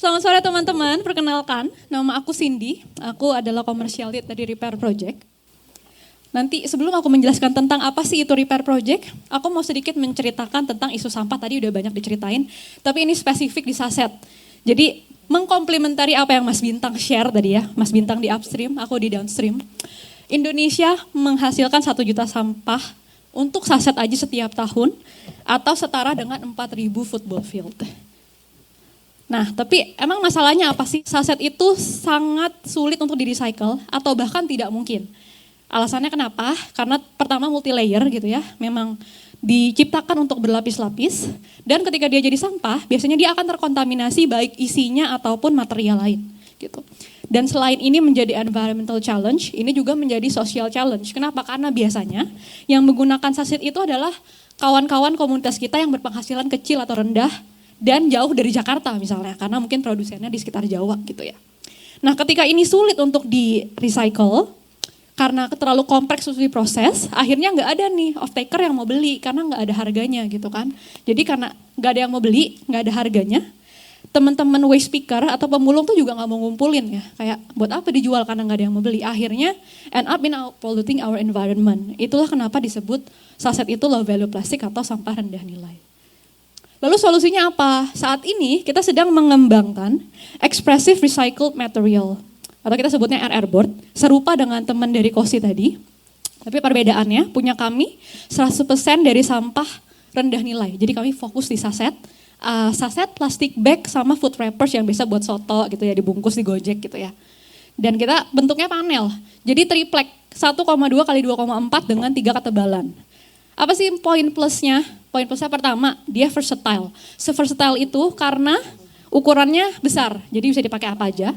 Selamat sore teman-teman, perkenalkan nama aku Cindy, aku adalah commercial lead dari Repair Project. Nanti sebelum aku menjelaskan tentang apa sih itu Repair Project, aku mau sedikit menceritakan tentang isu sampah, tadi udah banyak diceritain, tapi ini spesifik di Saset. Jadi mengkomplementari apa yang Mas Bintang share tadi ya, Mas Bintang di upstream, aku di downstream. Indonesia menghasilkan 1 juta sampah untuk Saset aja setiap tahun, atau setara dengan 4.000 football field. Nah, tapi emang masalahnya apa sih? Saset itu sangat sulit untuk di-recycle atau bahkan tidak mungkin. Alasannya kenapa? Karena pertama multi layer gitu ya, memang diciptakan untuk berlapis-lapis dan ketika dia jadi sampah, biasanya dia akan terkontaminasi baik isinya ataupun material lain gitu. Dan selain ini menjadi environmental challenge, ini juga menjadi social challenge. Kenapa? Karena biasanya yang menggunakan saset itu adalah kawan-kawan komunitas kita yang berpenghasilan kecil atau rendah dan jauh dari Jakarta misalnya, karena mungkin produsennya di sekitar Jawa gitu ya. Nah ketika ini sulit untuk di-recycle, karena terlalu kompleks untuk diproses, akhirnya nggak ada nih off-taker yang mau beli, karena nggak ada harganya gitu kan. Jadi karena nggak ada yang mau beli, nggak ada harganya, teman-teman waste picker atau pemulung tuh juga nggak mau ngumpulin ya. Kayak buat apa dijual karena nggak ada yang mau beli. Akhirnya end up in polluting our environment. Itulah kenapa disebut saset itu low value plastic atau sampah rendah nilai. Lalu solusinya apa? Saat ini kita sedang mengembangkan expressive recycled material atau kita sebutnya RR board, serupa dengan teman dari KOSI tadi. Tapi perbedaannya punya kami 100% dari sampah rendah nilai. Jadi kami fokus di saset, saset, plastik bag sama food wrappers yang bisa buat soto gitu ya, dibungkus di Gojek gitu ya. Dan kita bentuknya panel. Jadi triplek 1,2 kali 2,4 dengan 3 ketebalan. Apa sih poin plusnya? Poin plusnya pertama, dia versatile. Se-versatile itu karena ukurannya besar, jadi bisa dipakai apa aja.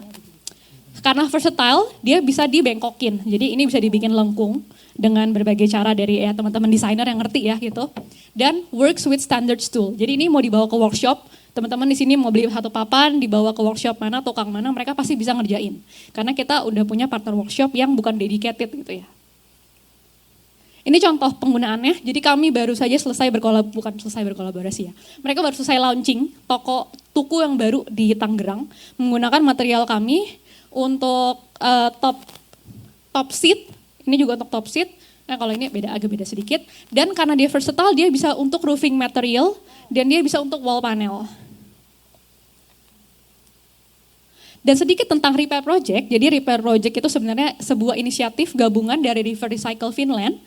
Karena versatile, dia bisa dibengkokin. Jadi ini bisa dibikin lengkung dengan berbagai cara dari ya teman-teman desainer yang ngerti ya gitu. Dan works with standards tool. Jadi ini mau dibawa ke workshop, teman-teman di sini mau beli satu papan, dibawa ke workshop mana, tukang mana, mereka pasti bisa ngerjain. Karena kita udah punya partner workshop yang bukan dedicated gitu ya. Ini contoh penggunaannya, jadi kami baru saja bukan selesai berkolaborasi ya. Mereka baru selesai launching tuku yang baru di Tangerang, menggunakan material kami untuk top seat, ini juga untuk top seat. Nah kalau ini agak beda sedikit. Dan karena dia versatile, dia bisa untuk roofing material, dan dia bisa untuk wall panel. Dan sedikit tentang Repair Project, jadi Repair Project itu sebenarnya sebuah inisiatif gabungan dari River Recycle Finland,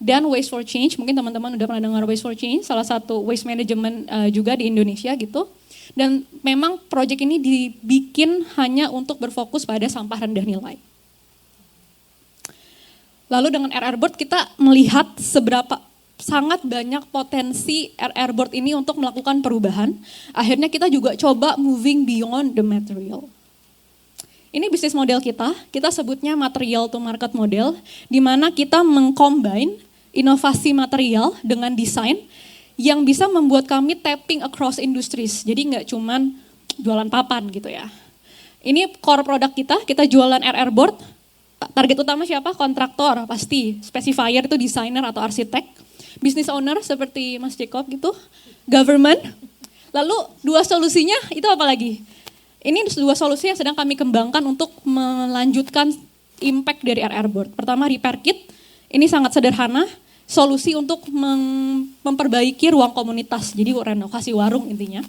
dan Waste for Change, mungkin teman-teman udah pernah dengar Waste for Change, salah satu waste management juga di Indonesia gitu. Dan memang proyek ini dibikin hanya untuk berfokus pada sampah rendah nilai. Lalu dengan RR Board kita melihat seberapa sangat banyak potensi RR Board ini untuk melakukan perubahan. Akhirnya kita juga coba moving beyond the material. Ini bisnis model kita sebutnya material to market model, di mana kita mengcombine inovasi material dengan desain yang bisa membuat kami tapping across industries. Jadi nggak cuman jualan papan gitu ya. Ini core produk kita jualan RR board. Target utama siapa? Kontraktor pasti, specifier itu desainer atau arsitek, business owner seperti Mas Jacob gitu, government. Lalu dua solusinya itu apa lagi? Ini dua solusi yang sedang kami kembangkan untuk melanjutkan impact dari RR board. Pertama repair kit. Ini sangat sederhana, solusi untuk memperbaiki ruang komunitas, jadi renovasi warung intinya.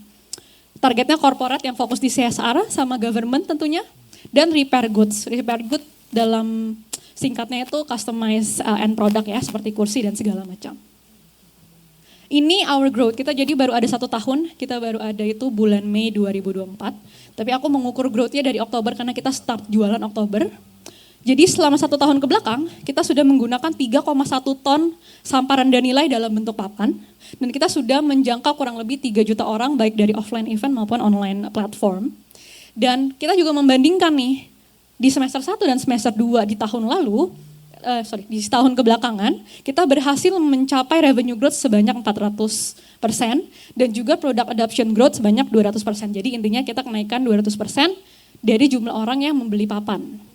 Targetnya corporate yang fokus di CSR sama government tentunya, dan repair goods. Repair good dalam singkatnya itu customize end product ya, seperti kursi dan segala macam. Ini our growth, kita jadi baru ada 1 tahun, kita baru ada itu bulan Mei 2024. Tapi aku mengukur growth-nya dari Oktober karena kita start jualan Oktober. Jadi selama 1 tahun ke belakang, kita sudah menggunakan 3,1 ton sampah rendah nilai dalam bentuk papan. Dan kita sudah menjangkau kurang lebih 3 juta orang, baik dari offline event maupun online platform. Dan kita juga membandingkan nih, di semester 1 dan semester 2 di tahun lalu, di tahun kebelakangan, kita berhasil mencapai revenue growth sebanyak 400%, dan juga product adoption growth sebanyak 200%. Jadi intinya kita kenaikan 200% dari jumlah orang yang membeli papan.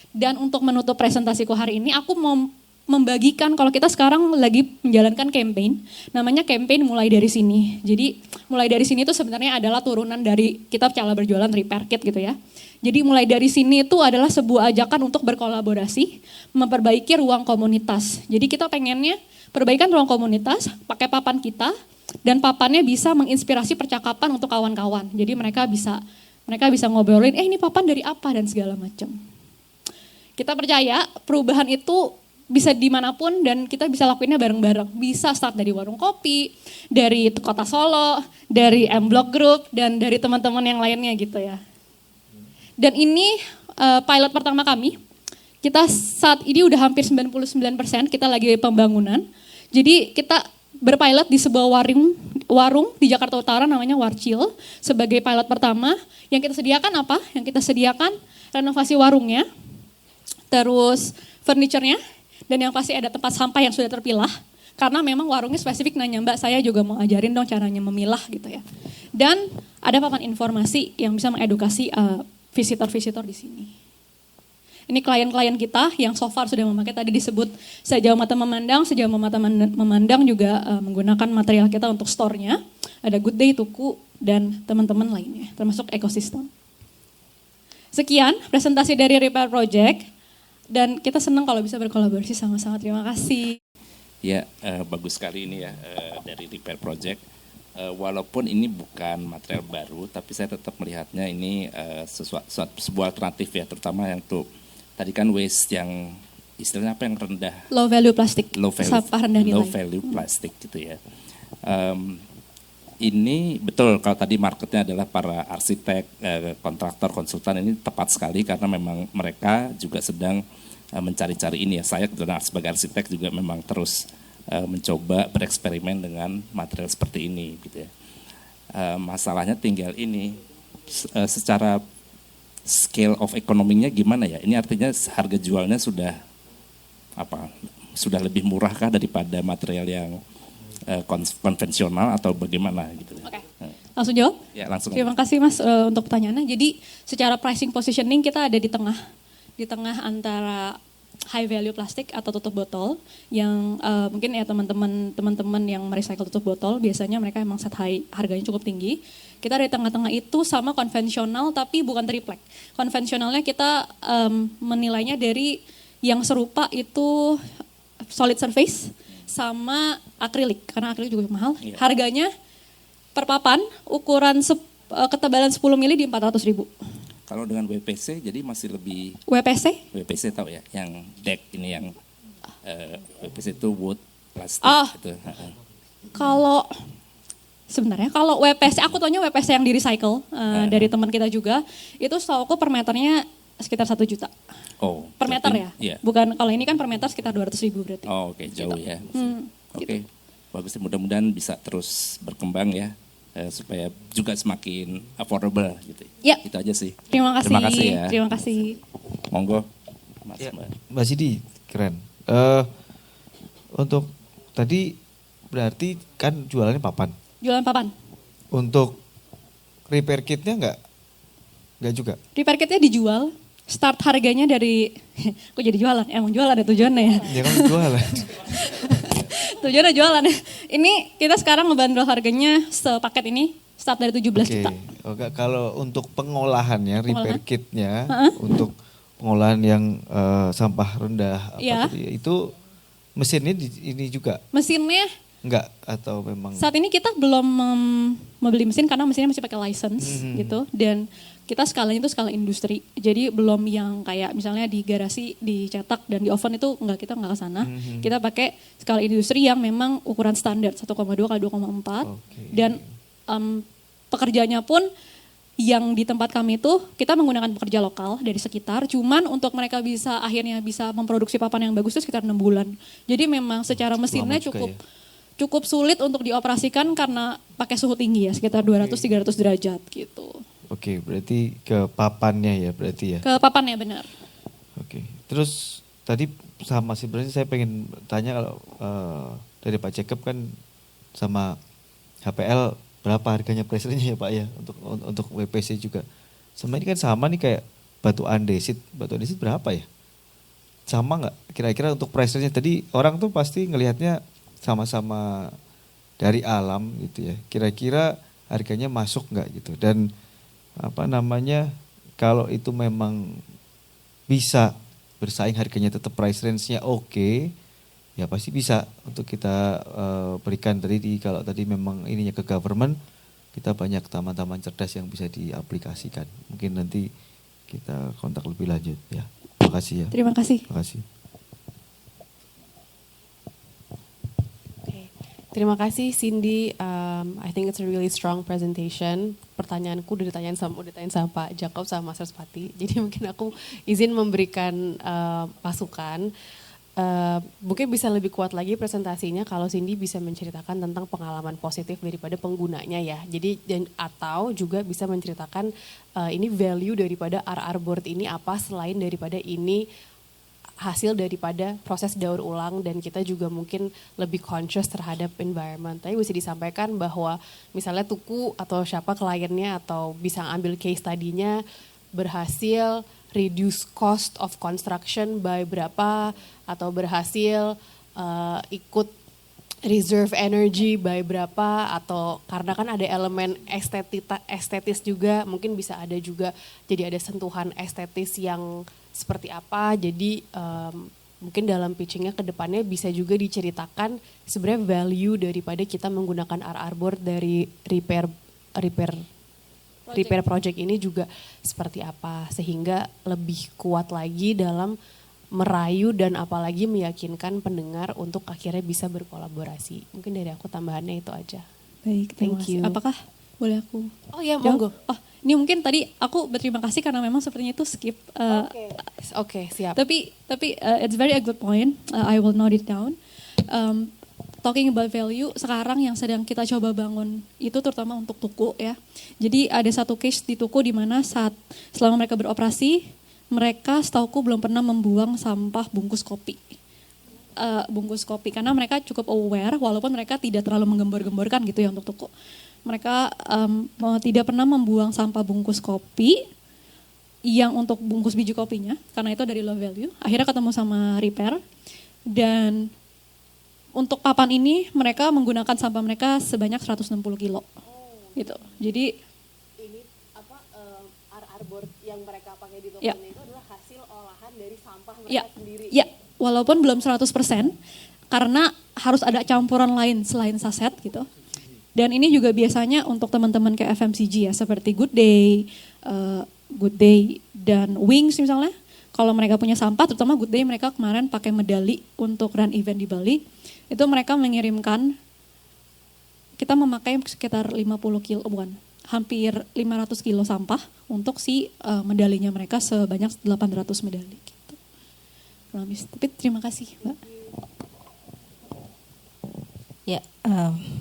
Dan untuk menutup presentasiku hari ini, aku mau membagikan kalau kita sekarang lagi menjalankan campaign, namanya campaign mulai dari sini. Jadi mulai dari sini itu sebenarnya adalah turunan dari kita cara berjualan repair kit gitu ya. Jadi mulai dari sini itu adalah sebuah ajakan untuk berkolaborasi, memperbaiki ruang komunitas. Jadi kita pengennya perbaikan ruang komunitas, pakai papan kita, dan papannya bisa menginspirasi percakapan untuk kawan-kawan. Jadi mereka bisa ngobrolin, ini papan dari apa dan segala macam. Kita percaya perubahan itu bisa dimanapun dan kita bisa lakuinnya bareng-bareng. Bisa start dari warung kopi, dari Kota Solo, dari M-Block Group, dan dari teman-teman yang lainnya gitu ya. Dan ini pilot pertama kami. Kita saat ini udah hampir 99% kita lagi pembangunan. Jadi kita berpilot di sebuah warung di Jakarta Utara namanya Warcil sebagai pilot pertama. Yang kita sediakan apa? Yang kita sediakan renovasi warungnya, terus furniture-nya, dan yang pasti ada tempat sampah yang sudah terpilah. Karena memang warungnya spesifik nanya, Mbak saya juga mau ajarin dong caranya memilah gitu ya. Dan ada papan informasi yang bisa mengedukasi visitor-visitor di sini. Ini klien-klien kita yang so far sudah memakai, tadi disebut Sejauh Mata Memandang. Sejauh Mata Memandang juga menggunakan material kita untuk store-nya. Ada Good Day, Tuku, dan teman-teman lainnya, termasuk ekosistem. Sekian presentasi dari Repair Project, dan kita senang kalau bisa berkolaborasi sama-sama. Terima kasih. Ya, bagus sekali ini ya dari Repair Project. Walaupun ini bukan material baru, tapi saya tetap melihatnya ini sebuah alternatif ya, terutama yang untuk tadi kan waste yang istilahnya apa yang rendah. Low value plastik, sampah rendah nilai. Low value plastik gitu ya. Ini betul kalau tadi marketnya adalah para arsitek, kontraktor, konsultan, ini tepat sekali karena memang mereka juga sedang mencari-cari ini ya. Saya kebetulan sebagai arsitek juga memang terus mencoba bereksperimen dengan material seperti ini gitu ya. Masalahnya tinggal ini secara scale of economy-nya gimana ya? Ini artinya harga jualnya sudah lebih murah kah daripada material yang konvensional atau bagaimana gitu. Oke. Langsung jawab? Ya, langsung. Terima kasih Mas untuk pertanyaannya. Jadi secara pricing positioning kita ada di tengah antara high value plastik atau tutup botol yang mungkin ya teman-teman yang merecycle tutup botol biasanya mereka emang set harganya cukup tinggi. Kita di tengah-tengah itu sama konvensional tapi bukan triplek. Konvensionalnya kita menilainya dari yang serupa itu solid surface sama akrilik karena akrilik juga mahal. Iya. Harganya per papan ukuran ketebalan 10 mili di 400.000. Kalau dengan WPC jadi masih lebih. WPC tahu ya, yang deck ini yang WPC itu wood plastik gitu. Kalau sebenarnya kalau WPC aku taunya WPC yang di recycle dari teman kita juga itu setahu aku per meternya sekitar 1 juta. Oh, per meter ya? Iya. Bukan kalau ini kan per meter sekitar 200.000 berarti. Oh, oke, jauh gitu. ya. Oke. Bagus, mudah-mudahan bisa terus berkembang ya. Supaya juga semakin affordable gitu. Ya. Itu aja sih. Terima kasih. Terima kasih ya. Terima kasih. Monggo, Mas. Ya, Mbak Sidi, keren. Untuk tadi berarti kan jualannya papan. Jualan papan. Untuk repair kitnya enggak juga? Repair kitnya dijual. Start harganya dari, kok jadi jualan? Emang jualan ya tujuannya ya? Ya kan jualan. Tujuannya jualan ya. Ini kita sekarang ngebanderol harganya sepaket ini start dari 17 juta. Oke, kalau untuk pengolahannya, repair kitnya, untuk pengolahan yang sampah rendah, itu mesinnya ini juga? Mesinnya? Enggak, atau memang? Saat ini kita belum membeli mesin karena mesinnya masih pakai license gitu. Dan kita skalanya itu skala industri, jadi belum yang kayak misalnya di garasi dicetak dan di oven itu kita nggak ke sana. Kita pakai skala industri yang memang ukuran standar 1,2 kali 2,4 dan pekerjanya pun yang di tempat kami itu kita menggunakan pekerja lokal dari sekitar. Cuman untuk mereka akhirnya bisa memproduksi papan yang bagus itu sekitar 6 bulan. Jadi memang secara mesinnya cukup sulit untuk dioperasikan karena pakai suhu tinggi ya sekitar 200-300 derajat gitu. Oke, berarti ke papannya ya berarti ya? Ke papannya benar. Oke, terus tadi sama sih berarti saya pengen tanya kalau dari Pak Jacob kan sama HPL berapa harganya pressure-nya ya Pak ya untuk WPC juga. Sama ini kan sama nih kayak batu andesit berapa ya? sama nggak kira-kira untuk price range-nya? Tadi orang tuh pasti ngelihatnya sama-sama dari alam gitu ya. Kira-kira harganya masuk nggak gitu? Dan apa namanya, kalau itu memang bisa bersaing harganya tetap price range-nya oke, ya pasti bisa untuk kita berikan tadi kalau tadi memang ininya ke government, kita banyak taman-taman cerdas yang bisa diaplikasikan. Mungkin nanti kita kontak lebih lanjut ya. Terima kasih ya. Terima kasih. Terima kasih. Oke. Terima kasih Cindy. I think it's a really strong presentation. Pertanyaanku udah ditanyain sama Pak Jacob sama Mas Respati. Jadi mungkin aku izin memberikan masukan. Mungkin bisa lebih kuat lagi presentasinya kalau Cindy bisa menceritakan tentang pengalaman positif daripada penggunanya ya. Jadi atau juga bisa menceritakan ini value daripada RR board ini apa selain daripada ini hasil daripada proses daur ulang dan kita juga mungkin lebih conscious terhadap environment. Tapi bisa disampaikan bahwa misalnya Tuku atau siapa kliennya atau bisa ambil case tadinya berhasil reduce cost of construction by berapa atau berhasil ikut reserve energy by berapa atau karena kan ada elemen estetis juga mungkin bisa ada juga jadi ada sentuhan estetis yang seperti apa jadi mungkin dalam pitchingnya ke depannya bisa juga diceritakan sebenarnya value daripada kita menggunakan RR board dari repair project ini juga seperti apa sehingga lebih kuat lagi dalam merayu dan apalagi meyakinkan pendengar untuk akhirnya bisa berkolaborasi. Mungkin dari aku tambahannya itu aja. Baik, terima Thank kasih. you. Apakah boleh aku? Oh ya, jawab? monggo. Oh, ini mungkin tadi aku berterima kasih karena memang sepertinya itu skip. Oke, siap. Tapi it's very a good point. I will note it down. Talking about value, sekarang yang sedang kita coba bangun itu terutama untuk Tuku ya. Jadi ada satu case di Tuku di mana selama mereka beroperasi, mereka setauku belum pernah membuang sampah bungkus kopi. Karena mereka cukup aware walaupun mereka tidak terlalu menggembor-gemborkan gitu ya untuk Tuku. Mereka tidak pernah membuang sampah bungkus kopi yang untuk bungkus biji kopinya karena itu dari low value. Akhirnya ketemu sama repair dan untuk papan ini mereka menggunakan sampah mereka sebanyak 160 kilo. Gitu. Jadi Ini apa RR board yang mereka pakai di Ya. tokonya itu adalah hasil olahan dari sampah mereka ya, sendiri. ya, walaupun belum 100% karena harus ada campuran lain selain saset gitu. Dan ini juga biasanya untuk teman-teman kayak FMCG ya seperti Good Day dan Wings misalnya. Kalau mereka punya sampah, terutama Good Day mereka kemarin pakai medali untuk run event di Bali. Itu mereka mengirimkan, kita memakai sekitar 50 kilo, hampir 500 kilo sampah untuk si medalinya mereka sebanyak 800 medali. Gitu. Tapi terima kasih Mbak. Ya,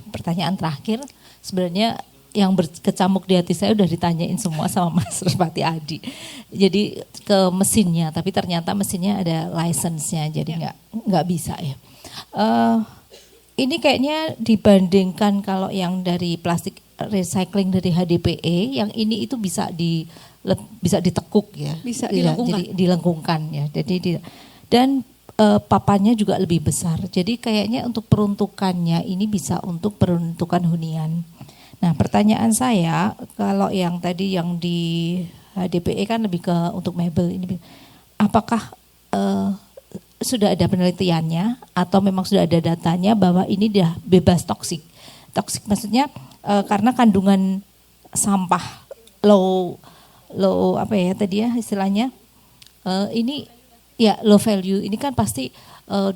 pertanyaan terakhir sebenarnya yang berkecamuk di hati saya udah ditanyain semua sama Mas Respati Adi. Jadi ke mesinnya, tapi ternyata mesinnya ada license-nya, jadi nggak bisa ya. Ini kayaknya dibandingkan kalau yang dari plastik recycling dari HDPE, yang ini itu bisa ditekuk ya, Bisa dilengkungkan. Jadi dilengkungkan ya. Dan papannya juga lebih besar. Jadi kayaknya untuk peruntukannya ini bisa untuk peruntukan hunian. Nah, pertanyaan saya kalau yang tadi yang di HDPE kan lebih ke untuk mebel ini, apakah sudah ada penelitiannya atau memang sudah ada datanya bahwa ini dia bebas toksik? Toksik maksudnya karena kandungan sampah low apa ya tadi ya istilahnya ini ya low value ini kan pasti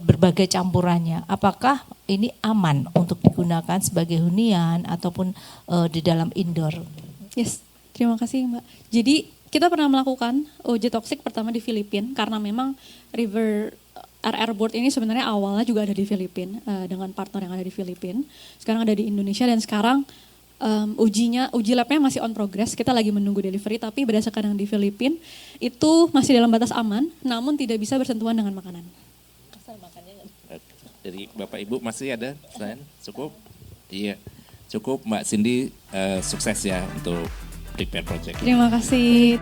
berbagai campurannya. Apakah ini aman untuk digunakan sebagai hunian ataupun di dalam indoor? Yes, terima kasih Mbak. Jadi kita pernah melakukan uji toksik pertama di Filipina karena memang RR board ini sebenarnya awalnya juga ada di Filipina dengan partner yang ada di Filipina. Sekarang ada di Indonesia dan sekarang uji labnya masih on progress. Kita lagi menunggu delivery tapi berdasarkan yang di Filipina itu masih dalam batas aman namun tidak bisa bersentuhan dengan makanan. Dari Bapak Ibu masih ada pertanyaan? Cukup? Iya, cukup Mbak Cindy, sukses ya untuk repair project. Terima kasih.